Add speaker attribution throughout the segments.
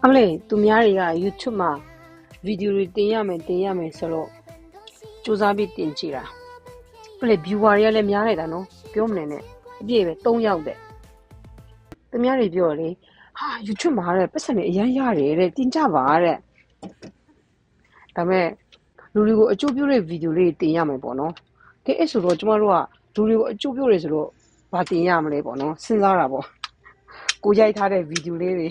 Speaker 1: အမလေးသူများတွေက YouTube မှာဗီဒီယိုတွေတင်ရမယ်ဆိုတော့စူးစမ်းပြီးတင်ကြည့်တာအမလေး viewer တွေကလည်းများလိုက်တာနော်ပြောမနေနဲ့အပြည့်ပဲ3ယောက်တဲ့သူများတွေပြောလေဟာ YouTube မှာတဲ့ပတ်စံတွေအရန်ရတယ်တဲ့တင်ကြပါတဲ့ဒါပေမဲ့လူတွေကိုအကျိုးပြုတဲ့ဗီဒီယိုလေးတင်ရမယ်ပေါ့နော်ကဲအဲ့ဆိုတော့ကျမတို့ကလူတွေကိုအကျိုးပြုတယ်ဆိုတော့ဗာတင်ရမလဲပေါ့နော်စဉ်းစားတာပေါ့ကိုရိုက်ထားတဲ့ဗီဒီယိုလေးတွေ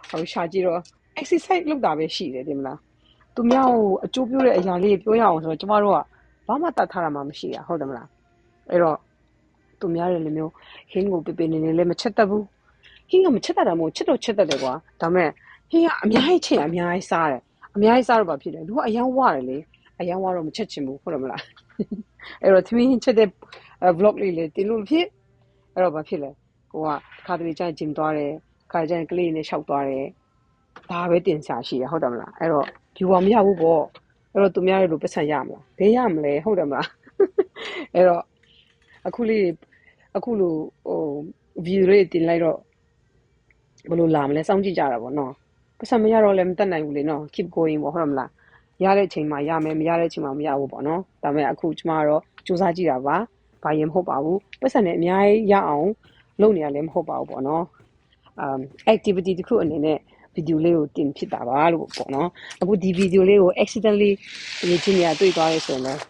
Speaker 1: ဟိုရှာကြည့်တော့ exercise လုပ်တာပဲရှိတယ်တင်မလားသူများကိုအကျိုးပြုတဲ့အရာလေးပြောရအောင်ဆိုတော့ကျမတို့ကဘာမှတတ်ထားတာမှမရှိတာဟုတ်တယ်မလားအဲ့တော့သူများတွေလည်းမျိုးဟင်းကိုပေပေနေနေလည်းမချက်တတ်ဘူးဟင်းကမချက်တတ်တာမဟုတ်ချက်တော့ချက်တတ်တယ်ကွာဒါပေမဲ့ဟင်းကအများကြီးချက်အများကြီးစားတယ်အများကြီးစားတော့ဘာဖြစ်လဲလူကအယမ်းဝရတယ်လေအယမ်းဝတော့မချက်ချင်ဘူးဟုတ်တယ်မလားအဲ့တော့သမီးချက်တဲ့ vlog လေးလေတင်လို့ဖြစ်အဲ့တော့ဘာဖြစ်လဲကိုကခါတလေကျရင်ဂျင်သွားတယ်ခါကျရင်ကလေးနဲ့ရှောက်သွားတယ်ဒါပဲတင်စားရှိရဟုတ်တယ်မလားအဲ့တော့ viewer မရဘူးပေါ့အဲ့တော့သူများတွေလိုပတ်စံရမလားဘယ်ရမလဲဟုတ်တယ်မလားအဲ့တော့အခုလိုဟို view လေးတင်လိုက်တော့ဘယ်လိုလာမလဲစောင့်ကြည့်ကြတာပေါ့နော်ပတ်စံမရတော့လည်းမတတ်နိုင်ဘူးလေနော် keep going ပေါ့ဟုတ်တယ်မလားရတဲ့အချိန်မှာရမယ်မရတဲ့အချိန်မှာမရဘူးပေါ့နော်ဒါပေမဲ့အခုကျမကတော့စူးစမ်းကြည့်တာပါဘာရင်မဟုတ်ပါဘူးပတ်စံနဲ့အများကြီးရအောင်လုပ်နေရလည်းမဟုတ်ပါဘူးပေါ့နော် activity တစ်ခုအနေနဲ့ဗီဒီယိုလေးကိုတင်ဖြစ်တာပါလို့ပေါ့နော်အခုဒီဗီဒီယိုလေးကို accidentally ဒီချင်းရတွေ့သွားရဆိုရင်လည်း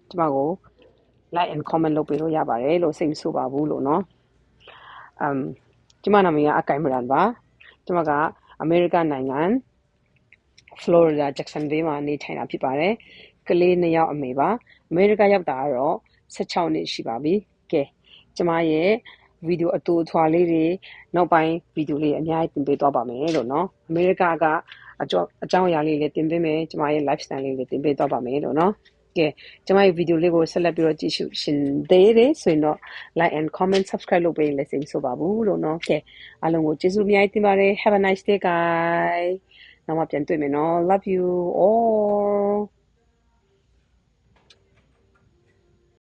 Speaker 1: ကျမကို like and comment လုပ်ပေးလို့ရပါတယ်လို့စိတ်မဆိုးပါဘူးလို့နော်ကျမနာမည်ကအကိုင်မရန်ပါကျမကအမေရိကန်နိုင်ငံဖလော်ရီဒါဂျက်ဆန်ဗေးမှာနေထိုင်တာဖြစ်ပါတယ်ကလေး2ယောက်အမေပါအမေရိကရောက်တာကတော့16နှစ်ရှိပါပြီကဲကျမရဲ့ဗီဒီယိုအတူအထွာလေးတွေနောက်ပိုင်းဗီဒီယိုလေးအများကြီးတင်ပေးသွားပါမယ်လို့နော်အမေရိကကအကြောင်းအရာလေးတွေတင်ပေးမယ်ကျမရဲ့ lifestyle လေးတွေတင်ပေးသွားပါမယ်လို့နော်ကဲကျမရဲ့ဗီဒီယိုလေးကိုဆက်လက်ပြီးတော့ကြည့်ရှုရှင်သေးတယ်ဆိုရင်တော့ like and comment subscribe လုပ်ပေးလက်စင်ဆိုပါဘူးလို့နော်ကဲအားလုံးကိုကျေးဇူးအများကြီးတင်ပါတယ် have a nice day guys နောက်မှပြန်တွေ့မယ်နော် love you all